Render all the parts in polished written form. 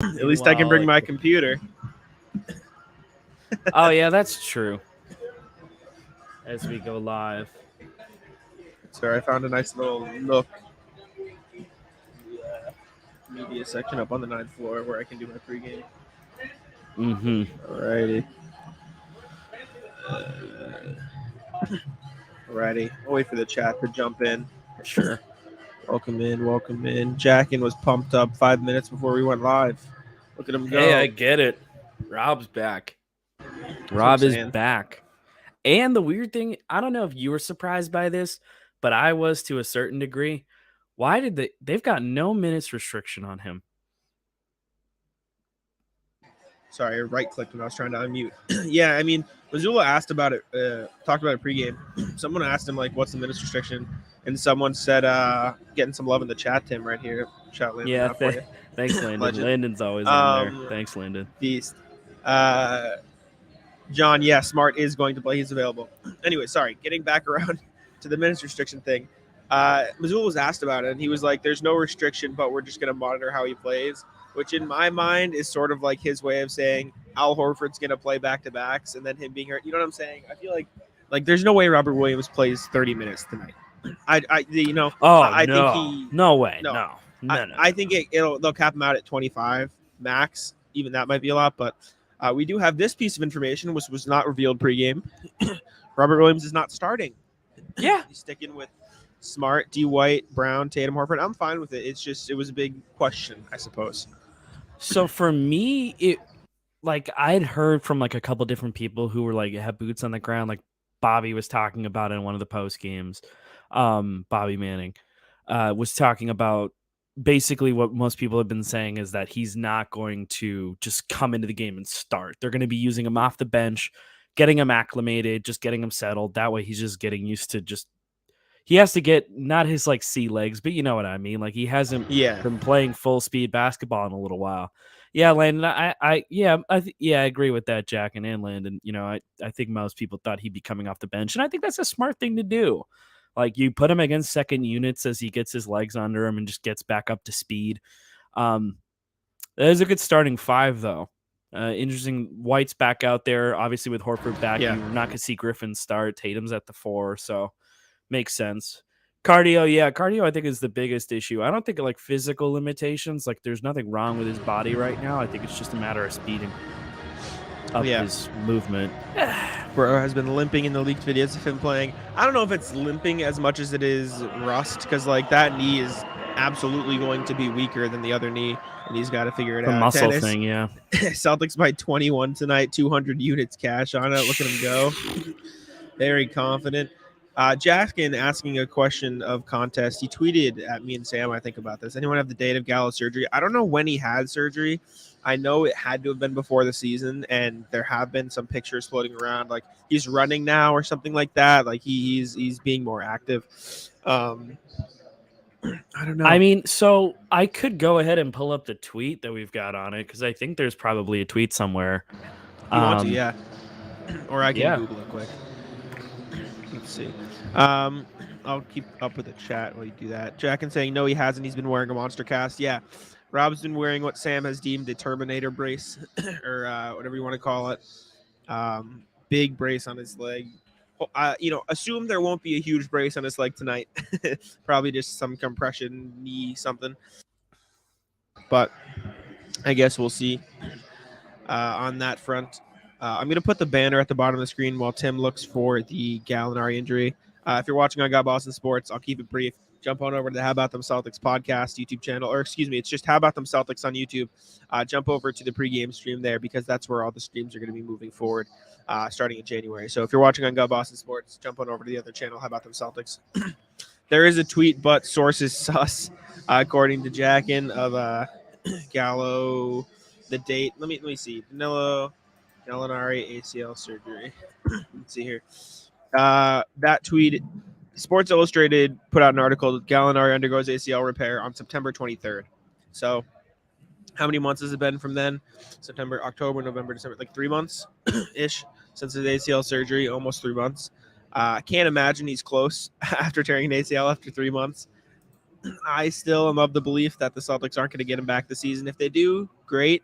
At least I can bring my computer. Oh, yeah, that's true. As we go live. Sorry, I found a nice little nook. Media section up on the 9th floor where I can do my pregame. Mm-hmm. Alrighty. Alrighty. I'll wait for the chat to jump in. Sure. Welcome in, welcome in. Jackin was pumped up 5 minutes before we went live. Look at him go. Hey, I get it. Rob's back. Rob is back. And the weird thing, I don't know if you were surprised by this, but I was to a certain degree. Why did they've got no minutes restriction on him? Sorry, I right-clicked when I was trying to unmute. Yeah, I mean, Mazzulla asked about it, talked about it pregame. Someone asked him, like, what's the minutes restriction? And someone said, getting some love in the chat, Tim, right here. Shout Landon out for you. Thanks, Landon. Landon's always on there. Thanks, Landon. Beast. John, yeah, Smart is going to play. He's available. Anyway, sorry, getting back around to the minutes restriction thing. Mazzulla was asked about it, and he was like, there's no restriction, but we're just going to monitor how he plays, which in my mind is sort of like his way of saying Al Horford's going to play back-to-backs and then him being hurt. You know what I'm saying? I feel like there's no way Robert Williams plays 30 minutes tonight. I think he... No way. No. No. I think they'll cap him out at 25 max. Even that might be a lot, but we do have this piece of information, which was not revealed pregame. Robert Williams is not starting. Yeah. He's sticking with Smart, D. White, Brown, Tatum, Horford. I'm fine with it. It's just, it was a big question, I suppose. So for me, I'd heard from like a couple different people who were like have boots on the ground. Like Bobby was talking about it in one of the post games. Bobby Manning was talking about basically what most people have been saying is that he's not going to just come into the game and start. They're going to be using him off the bench, getting him acclimated, just getting him settled. That way he's just getting used to he has to get not his like sea legs, but you know what I mean? Like he hasn't been playing full speed basketball in a little while. Yeah, Landon, I agree with that, Jack and Landon. You know, I think most people thought he'd be coming off the bench, and I think that's a smart thing to do. Like you put him against second units as he gets his legs under him and just gets back up to speed. That is a good starting five, though. Interesting. White's back out there, obviously with Horford back. Yeah. You're not going to see Griffin start. Tatum's at the 4, so makes sense. Cardio I think is the biggest issue. I don't think like physical limitations. Like there's nothing wrong with his body right now. I think it's just a matter of speeding up his movement. Bro has been limping in the leaked videos of him playing. I don't know if it's limping as much as it is rust, because like that knee is absolutely going to be weaker than the other knee, and he's got to figure it out. The muscle thing, yeah. Celtics by 21 tonight, 200 units cash on it. Look at him go. Very confident. Jackin asking a question of contest. He tweeted at me and Sam, I think, about this. Anyone have the date of Gallo's surgery? I don't know when he had surgery. I know it had to have been before the season, and there have been some pictures floating around, like he's running now or something like that. Like he's being more active. I don't know. I mean, so I could go ahead and pull up the tweet that we've got on it, because I think there's probably a tweet somewhere. If you want to, yeah. Or I can Google it quick. Let's see. I'll keep up with the chat while you do that. Jackin saying no, he hasn't. He's been wearing a monster cast. Yeah. Rob's been wearing what Sam has deemed the Terminator brace, or whatever you want to call it. Big brace on his leg. Assume there won't be a huge brace on his leg tonight. Probably just some compression knee something. But I guess we'll see on that front. I'm going to put the banner at the bottom of the screen while Tim looks for the Gallinari injury. If you're watching on Got Boston Sports, I'll keep it brief. Jump on over to the How About Them Celtics podcast YouTube channel, or excuse me, it's just How About Them Celtics on YouTube. Jump over to the pregame stream there, because that's where all the streams are going to be moving forward starting in January. So if you're watching on Got Boston Sports, jump on over to the other channel, How About Them Celtics. There is a tweet, but sources sus, according to Jackin, of Gallo, the date. Let me see. Danilo Gallinari ACL surgery. Let's see here. That tweet, Sports Illustrated put out an article. Gallinari undergoes ACL repair on September 23rd. So how many months has it been from then? September, October, November, December, like 3 months ish since his ACL surgery, almost 3 months. I can't imagine he's close after tearing an ACL after 3 months. I still am of the belief that the Celtics aren't going to get him back this season. If they do, great.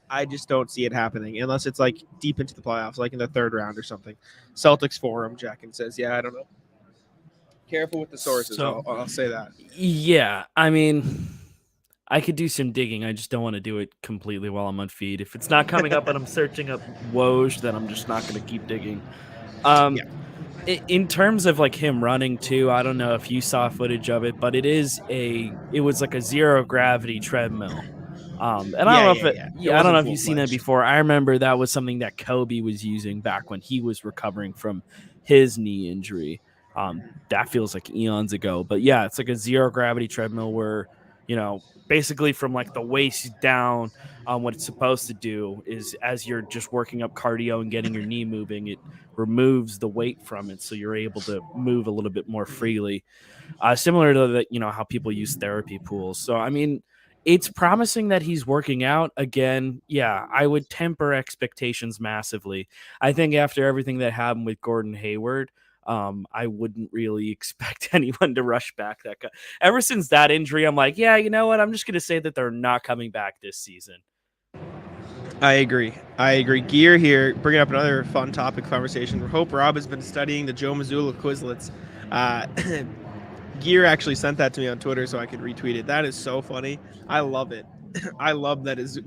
I just don't see it happening unless it's like deep into the playoffs, like in the third round or something. Celtics forum, Jacken says, yeah, I don't know. Careful with the sources. So, I'll say that. Yeah, I mean, I could do some digging. I just don't want to do it completely while I'm on feed. If it's not coming up and I'm searching up Woj, then I'm just not going to keep digging. Yeah. In terms of like him running too, I don't know if you saw footage of it, but it was like a zero gravity treadmill. And I don't know if It I don't wasn't know if you've seen that full-fledged. before. I remember that was something that Kobe was using back when he was recovering from his knee injury. That feels like eons ago, but yeah, it's like a zero gravity treadmill where, basically from like the waist down, what it's supposed to do is as you're just working up cardio and getting your knee moving, it removes the weight from it, so you're able to move a little bit more freely. Similar to how people use therapy pools. So I mean, it's promising that he's working out again. Yeah, I would temper expectations massively. I think after everything that happened with Gordon Hayward, I wouldn't really expect anyone to rush back that guy. Ever since that injury, I'm like, yeah, you know what? I'm just going to say that they're not coming back this season. I agree. Gear here, bringing up another fun topic conversation. Hope Rob has been studying the Joe Mazzulla Quizlets. Gear actually sent that to me on Twitter so I could retweet it. That is so funny. I love it. I love that his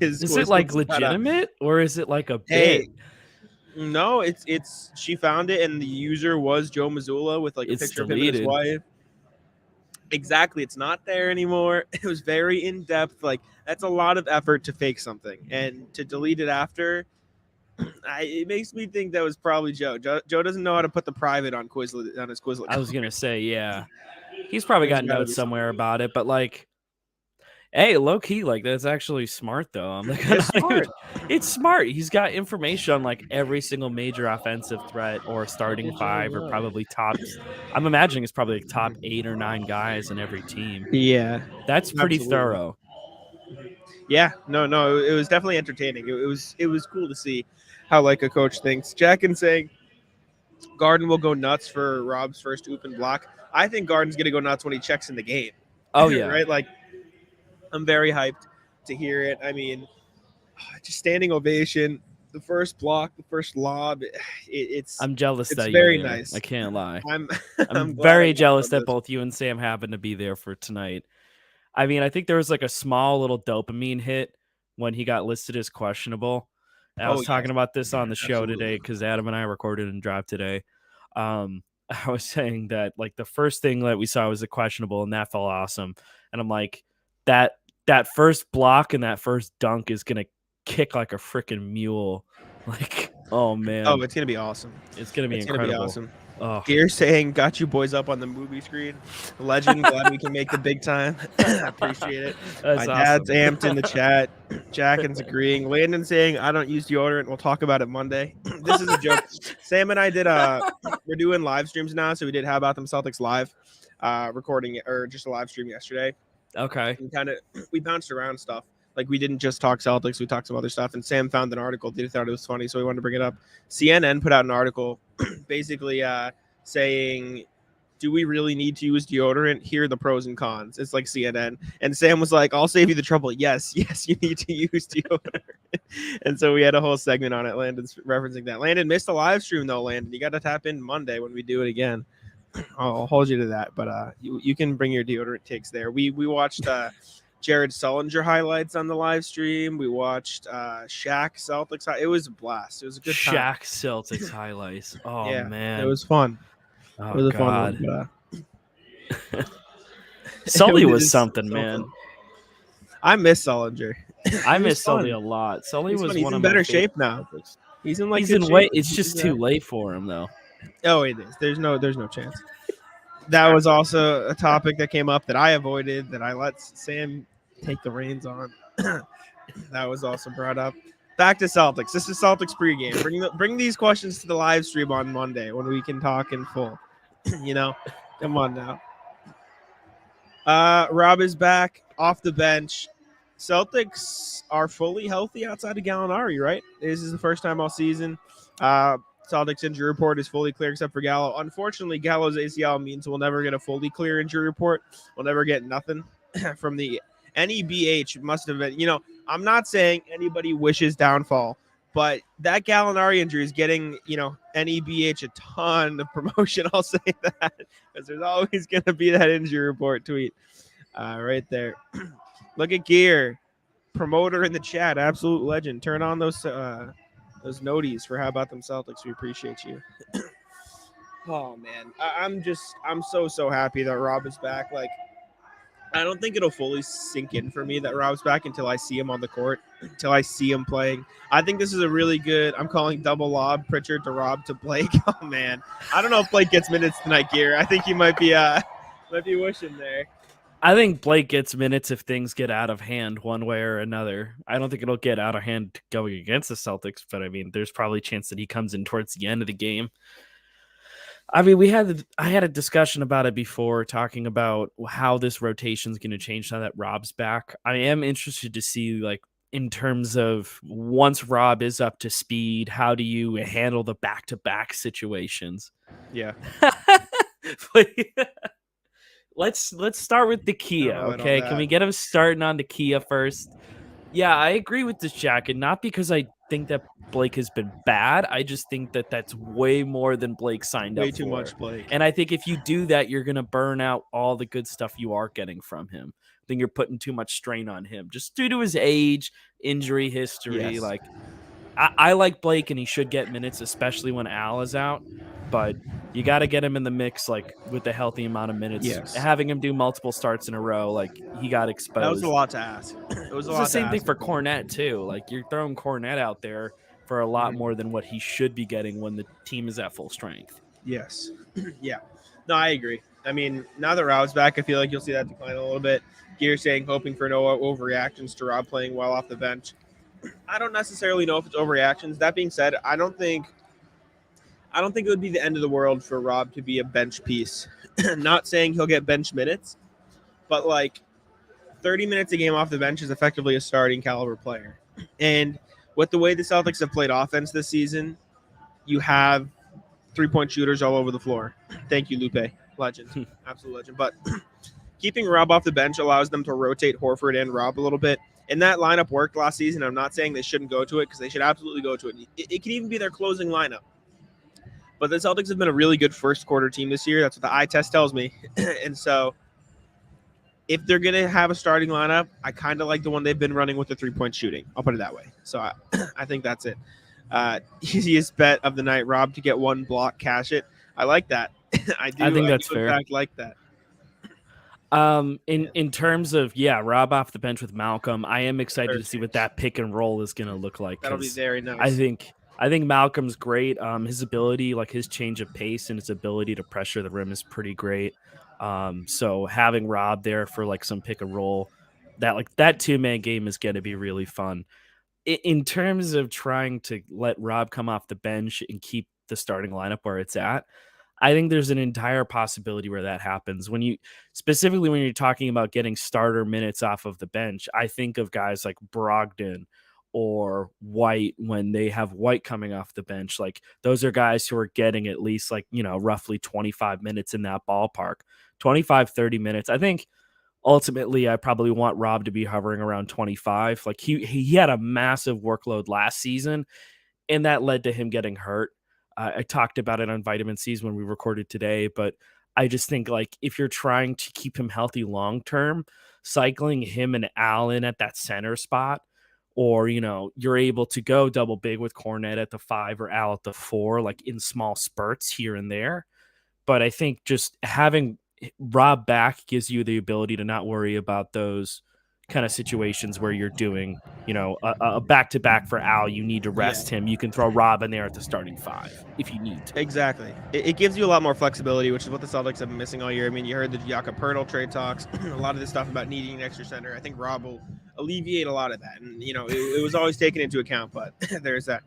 Is it like legitimate or is it like a bit? Hey, no, it's she found it and the user was Joe Mazzulla with like a picture of him and his wife. Exactly, it's not there anymore. It was very in depth. Like that's a lot of effort to fake something and to delete it after. It makes me think that was probably Joe. Joe doesn't know how to put the private on Quizlet on his Quizlet. I was gonna say, yeah, he's probably got notes somewhere about it, but like, hey, low key, like that's actually smart though. I'm like, it's smart. It's smart. He's got information on like every single major offensive threat or starting five or probably tops. I'm imagining it's probably like top 8 or 9 guys in every team. Yeah, that's pretty thorough. Yeah, no, it was definitely entertaining. It was cool to see how like a coach thinks. Jacken saying Garden will go nuts for Rob's first oop and block. I think Garden's gonna go nuts when he checks in the game. Oh yeah, right. Like I'm very hyped to hear it. I mean, just standing ovation, the first block, the first lob. I'm jealous it's that very you're there. nice. I can't lie. I'm very jealous that both you and Sam happened to be there for tonight. I mean, I think there was like a small little dopamine hit when he got listed as questionable. I was talking about this on the show today because Adam and I recorded and dropped today. I was saying that like the first thing that we saw was a questionable, and that felt awesome. And I'm like, that first block and that first dunk is gonna kick like a freaking mule. Like, oh man, oh, it's gonna be awesome. It's gonna be incredible. Gonna be awesome. Oh. Gear saying, got you boys up on the movie screen. Legend, glad we can make the big time. I appreciate it. That's My awesome. dad's amped in the chat. Jacken's agreeing. Landon saying, I don't use deodorant. We'll talk about it Monday. This is a joke. Sam and I did, we're doing live streams now. So we did How About Them Celtics live, recording it, or just a live stream yesterday. Okay. And we bounced around stuff. Like we didn't just talk Celtics, we talked some other stuff. And Sam found an article, thought it was funny, so we wanted to bring it up. CNN put out an article basically saying, do we really need to use deodorant? Here are the pros and cons. It's like CNN. And Sam was like, I'll save you the trouble. Yes, you need to use deodorant. And so we had a whole segment on it. Landon's referencing that. Landon missed a live stream though, Landon. You got to tap in Monday when we do it again. I'll hold you to that. But you can bring your deodorant takes there. We watched Jared Sullinger highlights on the live stream. We watched Shaq Celtics. It was a blast. It was a good time. Shaq Celtics highlights. Oh yeah, man, it was fun. Oh, it was a God. fun one. Sully was something, man. Fun. I miss Sullinger. I miss Sully a lot. Sully was he's one in of better shape now. He's in he's in weight. It's just too late for him though. Oh, it is. There's no chance. That was also a topic that came up that I avoided, that I let Sam take the reins on. That was also brought up. Back to Celtics. This is Celtics pregame. Bring these questions to the live stream on Monday when we can talk in full. Come on now. Rob is back off the bench. Celtics are fully healthy outside of Gallinari, right? This is the first time all season. Celtics injury report is fully clear except for Gallo. Unfortunately, Gallo's ACL means we'll never get a fully clear injury report. We'll never get nothing from the NEBH. Must have been, I'm not saying anybody wishes downfall, but that Gallinari injury is getting, NEBH a ton of promotion. I'll say that because there's always going to be that injury report tweet right there. Look at Gear, promoter in the chat, absolute legend. Turn on those noties for How About Them Celtics. We appreciate you. Oh man, I'm so happy that Rob is back. Like, I don't think it'll fully sink in for me that Rob's back until I see him on the court, until I see him playing. I think this is a really good, I'm calling double lob, Pritchard to Rob to Blake. Oh man, I don't know if Blake gets minutes tonight, Gear. I think he might be wishing there. I think Blake gets minutes if things get out of hand one way or another. I don't think it'll get out of hand going against the Celtics, but I mean, there's probably a chance that he comes in towards the end of the game. I mean, I had a discussion about it before, talking about how this rotation is going to change now that Rob's back. I am interested to see, like, in terms of once Rob is up to speed, how do you handle the back-to-back situations? Yeah. Let's start with the Kia, okay? Can we get him starting on the Kia first? Yeah, I agree with this, Jack, and not because I think that Blake has been bad. I just think that that's way more than Blake signed up for. Way too much Blake. And I think if you do that, you're going to burn out all the good stuff you are getting from him. I think you're putting too much strain on him just due to his age, injury history. Yes. Like, I like Blake, and he should get minutes, especially when Al is out. But you got to get him in the mix, like, with a healthy amount of minutes. Yes. Having him do multiple starts in a row, like, he got exposed. That was a lot to ask. It was the same thing for Cornette, too. Like, you're throwing Cornette out there for a lot more than what he should be getting when the team is at full strength. Yes. Yeah. No, I agree. I mean, now that Rob's back, I feel like you'll see that decline a little bit. Gear saying hoping for no overreactions to Rob playing well off the bench. I don't necessarily know if it's overreactions. That being said, I don't think it would be the end of the world for Rob to be a bench piece. Not saying he'll get bench minutes, but like 30 minutes a game off the bench is effectively a starting caliber player. And with the way the Celtics have played offense this season, you have 3-point shooters all over the floor. Thank you, Lupe. Legend. Absolute legend. But keeping Rob off the bench allows them to rotate Horford and Rob a little bit. And that lineup worked last season. I'm not saying they shouldn't go to it because they should absolutely go to it. It can even be their closing lineup. But the Celtics have been a really good first quarter team this year. That's what the eye test tells me. And so if they're going to have a starting lineup, I kind of like the one they've been running with the 3-point shooting. I'll put it that way. So I think that's it. Easiest bet of the night, Rob to get one block, cash it. I like that. I think that's fair. In fact, like that. In terms of Rob off the bench with Malcolm, I am excited to see what that pick and roll is going to look like. That'll be very nice. I think Malcolm's great. His ability, like his change of pace and his ability to pressure the rim is pretty great. So having Rob there for like some pick and roll, that 2-man game is going to be really fun. In terms of trying to let Rob come off the bench and keep the starting lineup where it's at, I think there's an entire possibility where that happens. When you're talking about getting starter minutes off of the bench, I think of guys like Brogdon or White when they have White coming off the bench. Like those are guys who are getting at least roughly 25 minutes in that ballpark, 25, 30 minutes. I think ultimately I probably want Rob to be hovering around 25. Like he had a massive workload last season and that led to him getting hurt. I talked about it on Vitamin C's when we recorded today, but I just think like if you're trying to keep him healthy long-term, cycling him and Allen at that center spot, or, you're able to go double big with Cornette at the 5 or Al at the 4, like in small spurts here and there. But I think just having Rob back gives you the ability to not worry about those kind of situations where you're doing, a back-to-back for Al. You need to rest him. You can throw Rob in there at the starting 5 if you need to. Exactly. It gives you a lot more flexibility, which is what the Celtics have been missing all year. I mean, you heard the Jakob Poeltl trade talks, a lot of this stuff about needing an extra center. I think Rob will alleviate a lot of that. And, it was always taken into account, but there's that.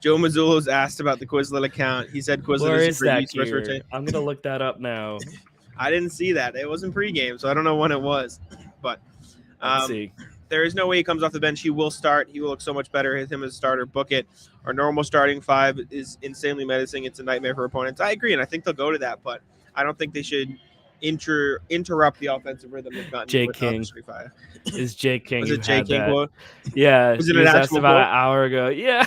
Joe Mazzulo's asked about the Quizlet account. He said Quizlet is that here? I'm going to look that up now. I didn't see that. It wasn't pregame, so I don't know when it was. But let's see. There is no way he comes off the bench. He will start. He will look so much better. Him as a starter, book it. Our normal starting five is insanely menacing. It's a nightmare for opponents. I agree, and I think they'll go to that, but I don't think they should interrupt the offensive rhythm they've gotten Jay with King. 35. Is Jay King Was who it Jay had King that? quote? Yeah, Was it he an was asked actual about quote? an hour ago. Yeah.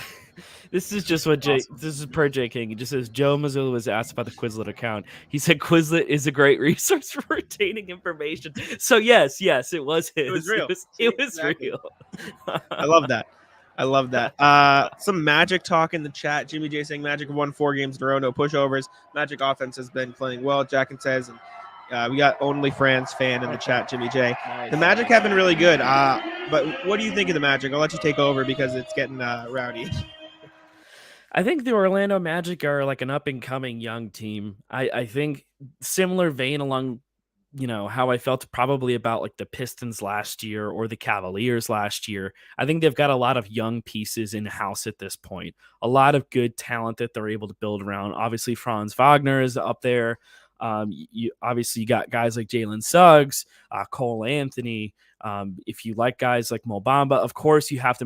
This is just what Awesome. This is per Jay King. He just says Joe Mazzulla was asked about the Quizlet account. He said Quizlet is a great resource for retaining information. So yes, it was his. It was real. It was Exactly. real. I love that. I love that. Some Magic talk in the chat. Jimmy J saying Magic have won 4 games in a row, no pushovers. Magic offense has been playing well, Jacken says. And we got Only France fan in the chat, Jimmy J. Nice, The Magic have been really good. But what do you think of the Magic? I'll let you take over because it's getting rowdy. I think the Orlando Magic are like an up and coming young team. I think similar vein along, how I felt probably about like the Pistons last year or the Cavaliers last year. I think they've got a lot of young pieces in house at this point, a lot of good talent that they're able to build around. Obviously, Franz Wagner is up there. You got guys like Jalen Suggs, Cole Anthony. If you like guys like Mo Bamba, of course you have to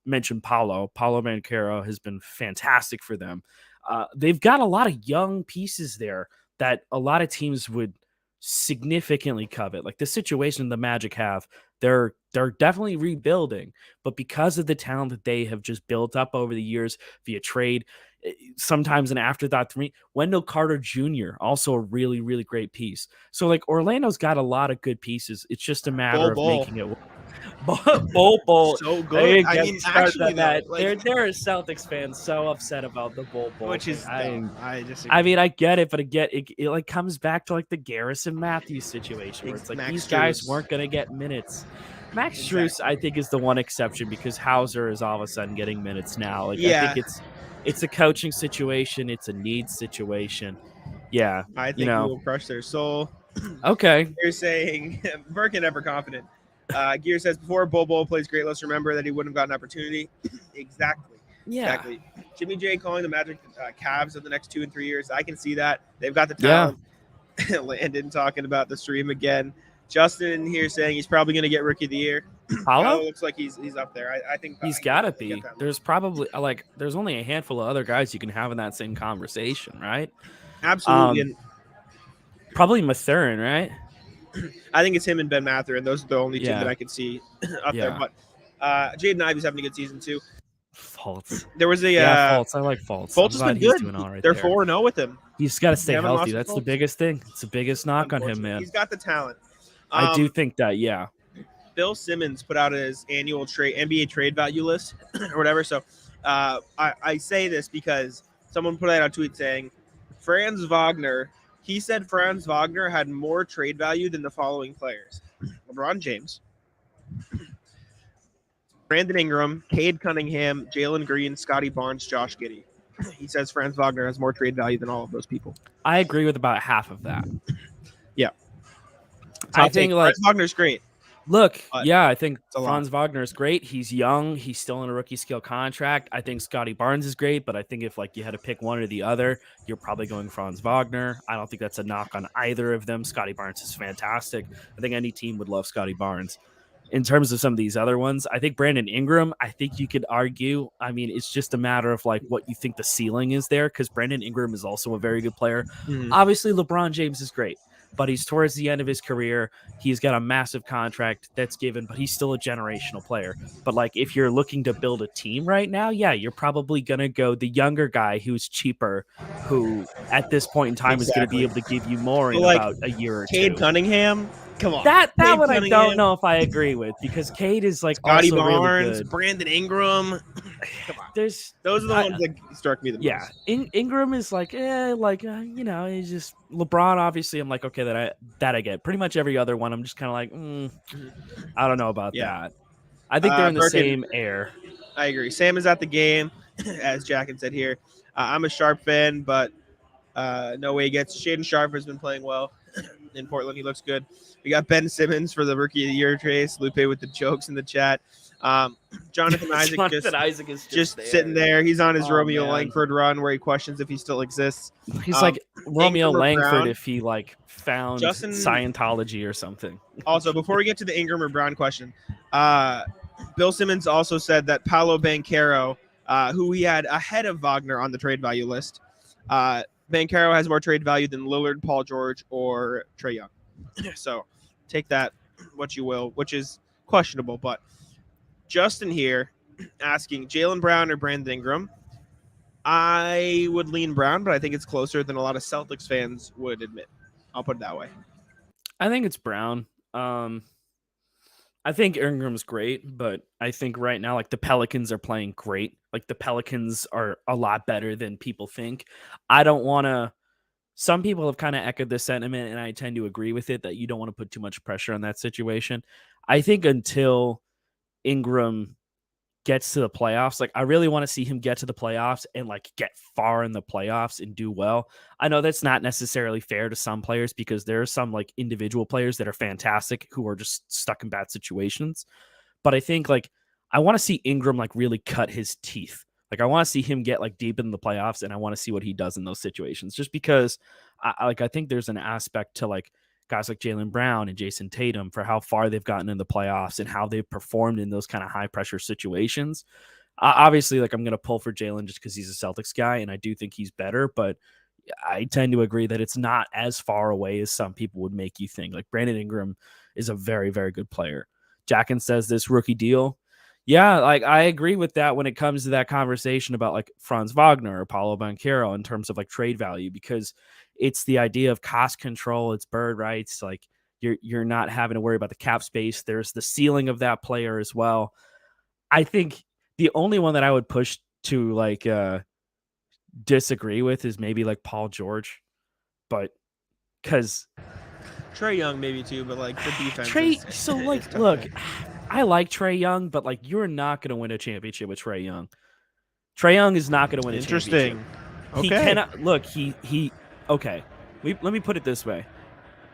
mention Paolo Banchero has been fantastic for them. They've got a lot of young pieces there that a lot of teams would significantly covet. Like the situation the Magic have, they're definitely rebuilding, but because of the talent that they have just built up over the years via trade, sometimes an afterthought to me, Wendell Carter Jr., also a really, really great piece. So like Orlando's got a lot of good pieces. It's just a matter of making it work. Bull. So good. I mean, actually, they're Celtics fans so upset about the Bull, which is dumb. I mean, I get it, but again, it like comes back to like the Garrison Matthews situation where it's like these guys weren't going to get minutes. Max Strus, I think, is the one exception because Hauser is all of a sudden getting minutes now. Like, I think it's a coaching situation. It's a needs situation. Yeah. I think we will crush their soul. Okay. You're saying Birkin ever confident. Gear says before Bobo plays great, let's remember that he wouldn't have gotten an opportunity. Exactly. Yeah. Exactly. Jimmy J calling the Magic Cavs of the next 2 and 3 years. I can see that. They've got the talent. Yeah. Landon talking about the stream again. Justin in here saying he's probably going to get Rookie of the Year. Paolo looks like he's up there. I think he's got to be. There's probably there's only a handful of other guys you can have in that same conversation, right? Absolutely. Probably Mathurin, right? I think it's him and Ben Mathurin. Those are the only two that I can see up there. But Jaden Ivey's having a good season too. Fultz. There was a Fultz. I like Fultz. Fultz has been good. They're 4-0 with him. He's got to stay healthy. That's the biggest thing. It's the biggest knock on him, man. He's got the talent. I do think that, yeah. Bill Simmons put out his annual NBA trade value list or whatever. So I say this because someone put out a tweet saying Franz Wagner. He said Franz Wagner had more trade value than the following players: LeBron James, Brandon Ingram, Cade Cunningham, Jalen Green, Scotty Barnes, Josh Giddey. He says Franz Wagner has more trade value than all of those people. I agree with about half of that. Yeah. I think Franz Wagner's great. Look, I think Franz Wagner is great. He's young. He's still in a rookie scale contract. I think Scotty Barnes is great, but I think if you had to pick one or the other, you're probably going Franz Wagner. I don't think that's a knock on either of them. Scotty Barnes is fantastic. I think any team would love Scotty Barnes. In terms of some of these other ones, I think Brandon Ingram, I think you could argue. I mean, it's just a matter of what you think the ceiling is there because Brandon Ingram is also a very good player. Mm-hmm. Obviously, LeBron James is great, but he's towards the end of his career. He's got a massive contract that's given, but he's still a generational player. But if you're looking to build a team right now, you're probably going to go the younger guy who's cheaper, who at this point in time is going to be able to give you more in about a year or two. Cade Cunningham? Come on. That one I don't know if I agree with because Cade is Scotty also Barnes, really good. Brandon Ingram. Come on. Those are the ones that struck me the most. Yeah, Ingram is he's just LeBron. Obviously, I'm okay that I get. Pretty much every other one, I'm just kind of I don't know about that. I think they're in the same air. I agree. Sam is at the game, as Jacken said here. I'm a Sharp fan, but no way he gets. Shaden Sharp has been playing well in Portland. He looks good. We got Ben Simmons for the Rookie of the Year race. Lupe with the jokes in the chat. Jonathan Isaac is just sitting there. He's on his Romeo Langford run where he questions if he still exists. He's Romeo Langford if he found Scientology or something. Also, before we get to the Ingram or Brown question, Bill Simmons also said that Paolo Banchero, who he had ahead of Wagner on the trade value list, Banchero has more trade value than Lillard, Paul George, or Trae Young. So take that what you will, which is questionable. But Justin here asking Jaylen Brown or Brandon Ingram. I would lean Brown, but I think it's closer than a lot of Celtics fans would admit. I'll put it that way. I think it's Brown. I think Ingram's great, but I think right now, like the Pelicans are playing great. Like the Pelicans are a lot better than people think. I don't want to. Some people have kind of echoed this sentiment, and I tend to agree with it that you don't want to put too much pressure on that situation. I think until Ingram gets to the playoffs, like I really want to see him get to the playoffs and like get far in the playoffs and do well. I know that's not necessarily fair to some players because there are some like individual players that are fantastic who are just stuck in bad situations. But I think like I want to see Ingram like really cut his teeth. Like I want to see him get like deep in the playoffs, and I want to see what he does in those situations. Just because I think there's an aspect to like guys like Jaylen Brown and Jayson Tatum for how far they've gotten in the playoffs and how they've performed in those kind of high pressure situations. Obviously, like I'm going to pull for Jaylen just because he's a Celtics guy, and I do think he's better, but I tend to agree that it's not as far away as some people would make you think. Like Brandon Ingram is a very, very good player. Jacken says this rookie deal. Yeah, like I agree with that when it comes to that conversation about like Franz Wagner or Paolo Banchero in terms of like trade value, because it's the idea of cost control, it's bird rights, like you're not having to worry about the cap space. There's the ceiling of that player as well. I think the only one that I would push to like disagree with is maybe like Paul George, but because Trae Young maybe too, but like the defense. Trae, so like, look, I like Trae Young, but like you're not going to win a championship with Trae Young. Trae Young is not going to win a championship. Okay. He cannot look. Okay. Let me put it this way: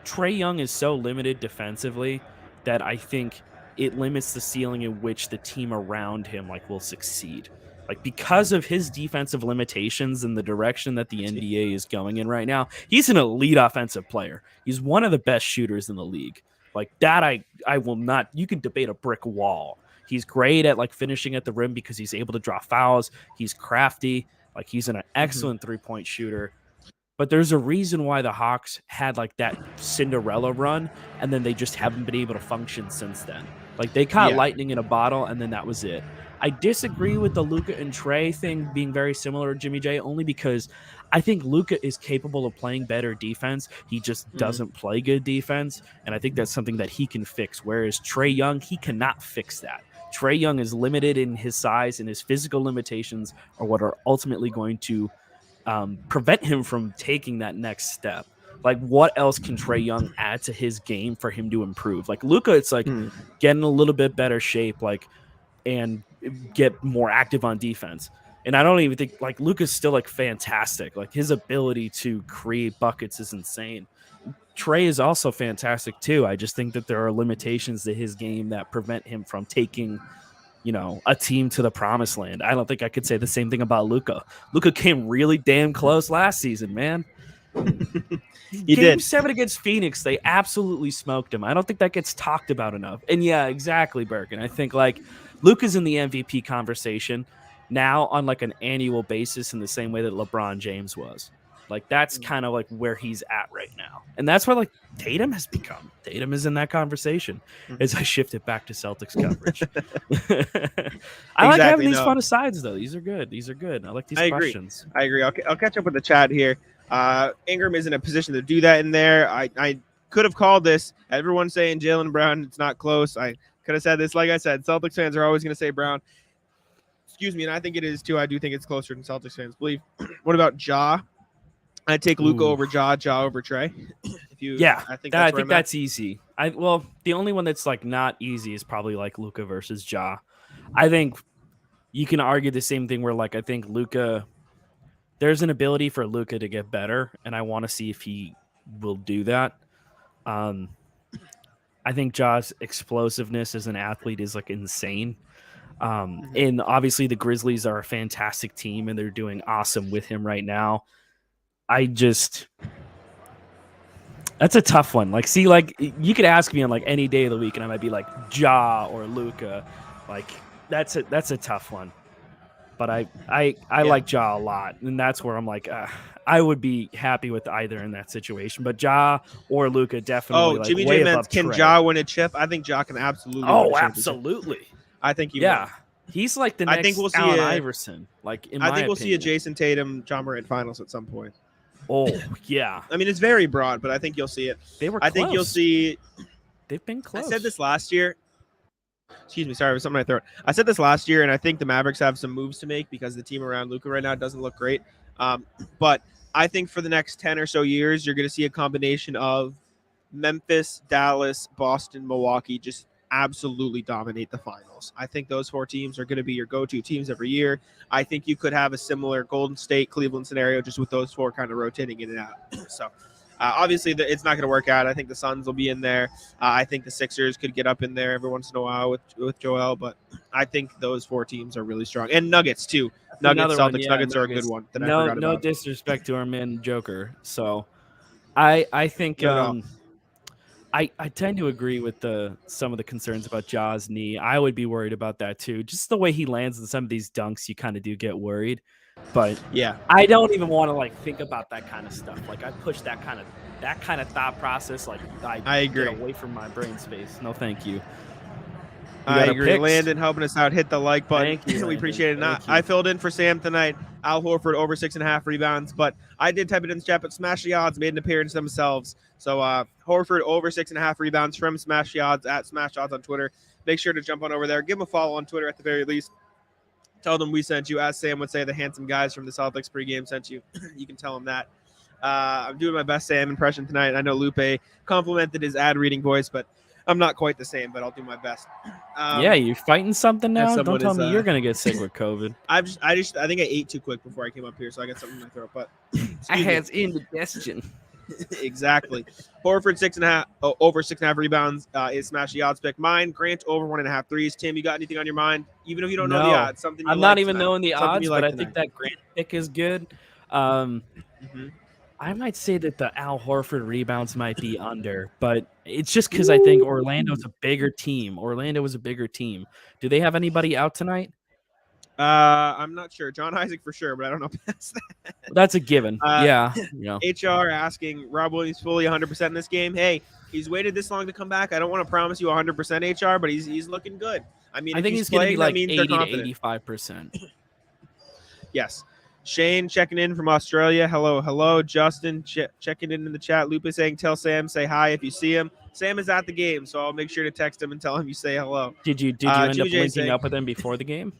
Trae Young is so limited defensively that I think it limits the ceiling in which the team around him like will succeed. Like because of his defensive limitations and the direction that the NBA is going in right now, he's an elite offensive player. He's one of the best shooters in the league. Like that, I will not. You can debate a brick wall. He's great at like finishing at the rim because he's able to draw fouls. He's crafty. Like he's an excellent 3-point shooter. But there's a reason why the Hawks had like that Cinderella run, and then they just haven't been able to function since then. Like they caught lightning in a bottle, and then that was it. I disagree with the Luka and Trae thing being very similar to Jimmy J, only because I think Luka is capable of playing better defense. He just doesn't play good defense, and I think that's something that he can fix. Whereas Trae Young, he cannot fix that. Trae Young is limited in his size, and his physical limitations are what are ultimately going to prevent him from taking that next step. Like, what else can Trae Young add to his game for him to improve? Like Luka, it's like getting a little bit better shape, like, and get more active on defense. And I don't even think like Luka's still like fantastic. Like his ability to create buckets is insane. Trae is also fantastic too. I just think that there are limitations to his game that prevent him from taking, you know, a team to the promised land. I don't think I could say the same thing about Luka. Luka came really damn close last season, man. Game 7 against Phoenix, they absolutely smoked him. I don't think that gets talked about enough. And yeah, exactly, Birkin. I think like Luka's in the MVP conversation now on like an annual basis in the same way that LeBron James was. Like that's kind of like where he's at right now. And that's where like Tatum has become. Tatum is in that conversation as I shift it back to Celtics coverage. I like having these fun asides though. These are good. These are good. I like these questions. I agree. I'll catch up with the chat here. Ingram is in a position to do that in there. I could have called this. Everyone's saying Jaylen Brown. It's not close. I could have said this. Like I said, Celtics fans are always going to say Brown. Excuse me, and I think it is too. I do think it's closer than Celtics fans believe. What about Ja? I'd take Luka over Ja over Trae. I think that's easy. The only one that's like not easy is probably like Luka versus Ja. I think you can argue the same thing where like I think Luka, there's an ability for Luka to get better, and I want to see if he will do that. I think Ja's explosiveness as an athlete is like insane. And obviously the Grizzlies are a fantastic team and they're doing awesome with him right now. That's a tough one. Like, see, like you could ask me on like any day of the week, and I might be like Ja or Luka. Like that's a tough one. But I like Ja a lot, and that's where I'm like, I would be happy with either in that situation. But Ja or Luka definitely like Jimmy J way meant above can Trey. Ja win a chip? I think Ja can absolutely win a Oh, championship. absolutely. I think he will. He's like the I next think we'll see Allen Iverson. Like in my opinion. we'll see a Jayson Tatum, John Morant finals at some point. Oh yeah. I mean, it's very broad, but I think you'll see it. They were close. I think you'll see. They've been close. I said this last year. Excuse me, sorry, it was something in my throat. I said this last year, and I think the Mavericks have some moves to make because the team around Luka right now doesn't look great. But I think for the next 10 or so years, you're going to see a combination of Memphis, Dallas, Boston, Milwaukee just absolutely dominate the finals. I think those 4 teams are going to be your go-to teams every year. I think you could have a similar Golden State, Cleveland scenario just with those 4 kind of rotating in and out. So obviously, it's not going to work out. I think the Suns will be in there. I think the Sixers could get up in there every once in a while with Joel. But I think those 4 teams are really strong. And Nuggets, too. Nuggets, Celtics. Nuggets are a good one that I forgot about. No disrespect to our man Joker. So I think I tend to agree with some of the concerns about Ja's knee. I would be worried about that too. Just the way he lands in some of these dunks, you kind of do get worried. But yeah, I don't even want to like think about that kind of stuff. Like I push that kind of thought process. Like I agree. Get away from my brain space. No, thank you. I agree. Landon helping us out. Hit the like button. Thank you, we appreciate it. I filled in for Sam tonight. Al Horford over 6.5 rebounds, but I did type it in the chat. But Smash the Odds made an appearance themselves. So Horford over 6.5 rebounds from Smash the Odds at Smash Odds on Twitter. Make sure to jump on over there. Give them a follow on Twitter at the very least. Tell them we sent you. As Sam would say, the handsome guys from the Celtics pregame sent you. You can tell them that. I'm doing my best Sam impression tonight. I know Lupe complimented his ad reading voice, but I'm not quite the same, but I'll do my best. Yeah, you're fighting something now. Don't tell me you're gonna get sick with COVID. I think I ate too quick before I came up here, so I got something in my throat. But I had indigestion. Exactly. Horford over 6.5 rebounds is Smash the Odds pick. Mine, Grant over 1.5 threes. Tim, you got anything on your mind? Even if you don't know the odds, something you I'm like not even tonight. knowing the odds, but I tonight. think that Grant pick is good. I might say that the Al Horford rebounds might be under, but it's just because I think Orlando's a bigger team. Orlando was a bigger team. Do they have anybody out tonight? I'm not sure. John Isaac for sure, but I don't know past that. That's a given. Yeah. HR asking Rob Williams fully 100% in this game. Hey, he's waited this long to come back. I don't want to promise you 100% HR, but he's looking good. I mean, I think he's going to be like 80 to 85%. Yes. Shane checking in from Australia. Hello. Justin checking in the chat. Lupe saying, tell Sam, say hi if you see him. Sam is at the game, so I'll make sure to text him and tell him you say hello. Did you end up linking up with him before the game?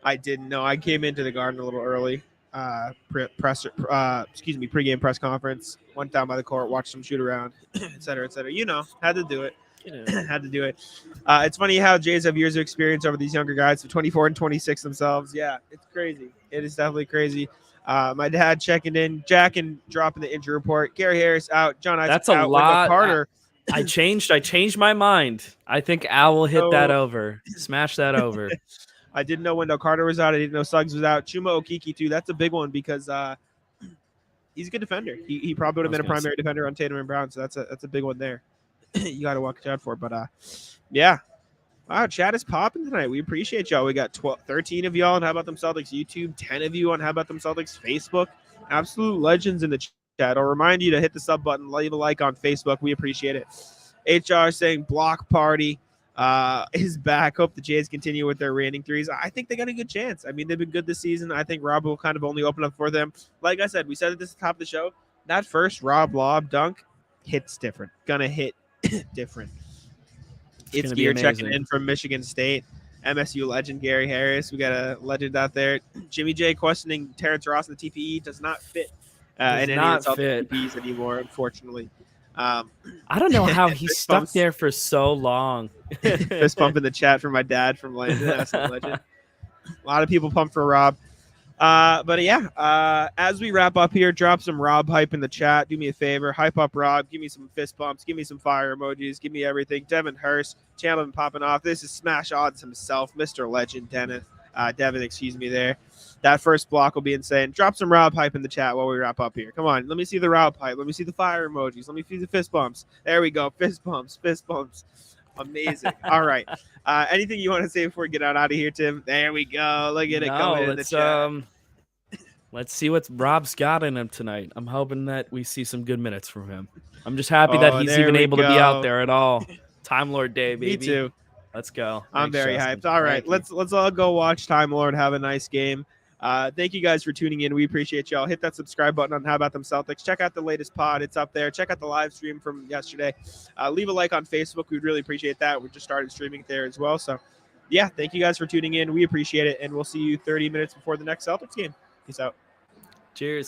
I didn't know. I came into the Garden a little early. Pregame press conference. Went down by the court, watched them shoot around, et cetera, et cetera. Had to do it. Had to do it. It's funny how Jays have years of experience over these younger guys, so 24 and 26 themselves. Yeah, it's crazy. It is definitely crazy. My dad checking in, Jack and dropping the injury report. Gary Harris out. John Isaac That's a out. lot. Carter. I changed my mind. I think Al will hit that over. Smash that over. I didn't know Wendell Carter was out. I didn't know Suggs was out. Chuma Okeke too. That's a big one because he's a good defender. He probably would have been a primary defender on Tatum and Brown. So that's a big one there. You got to watch out for. But yeah. Wow, chat is popping tonight. We appreciate y'all. We got 13 of y'all on How About Them Celtics YouTube, 10 of you on How About Them Celtics Facebook. Absolute legends in the chat. I'll remind you to hit the sub button, leave a like on Facebook. We appreciate it. HR saying block party is back. Hope the Jays continue with their raining threes. I think they got a good chance. I mean, they've been good this season. I think Rob will kind of only open up for them. Like I said, we said at the top of the show, that first Rob lob dunk hits different. Gonna hit different. It's Gear checking in from Michigan State. MSU legend Gary Harris. We got a legend out there. Jimmy J questioning Terrence Ross in the TPE does not fit in any of the TPEs anymore, unfortunately. I don't know how he's stuck there for so long. Fist bump in the chat from my dad from Landon. That's a legend. A lot of people pumped for Rob. But yeah, as we wrap up here, drop some Rob hype in the chat. Do me a favor, hype up Rob. Give me some fist bumps. Give me some fire emojis. Give me everything. Devin Hurst, channel popping off. This is Smash Odds himself, Mr. Legend Devin, excuse me there. That first block will be insane. Drop some Rob hype in the chat while we wrap up here. Come on, let me see the Rob hype. Let me see the fire emojis. Let me see the fist bumps. There we go. Fist bumps. Fist bumps. Amazing. All right. Anything you want to say before we get out of here, Tim? There we go. Look at it coming in the chat. Let's see what Rob's got in him tonight. I'm hoping that we see some good minutes from him. I'm just happy that he's even able to be out there at all. Time Lord Day, baby. Me too. Let's go. I'm very hyped. All right, let's all go watch Time Lord. Have a nice game. Thank you guys for tuning in. We appreciate y'all. Hit that subscribe button on How About Them Celtics. Check out the latest pod. It's up there. Check out the live stream from yesterday. Leave a like on Facebook. We'd really appreciate that. We just started streaming there as well. So, yeah, thank you guys for tuning in. We appreciate it, and we'll see you 30 minutes before the next Celtics game. Peace out. Cheers.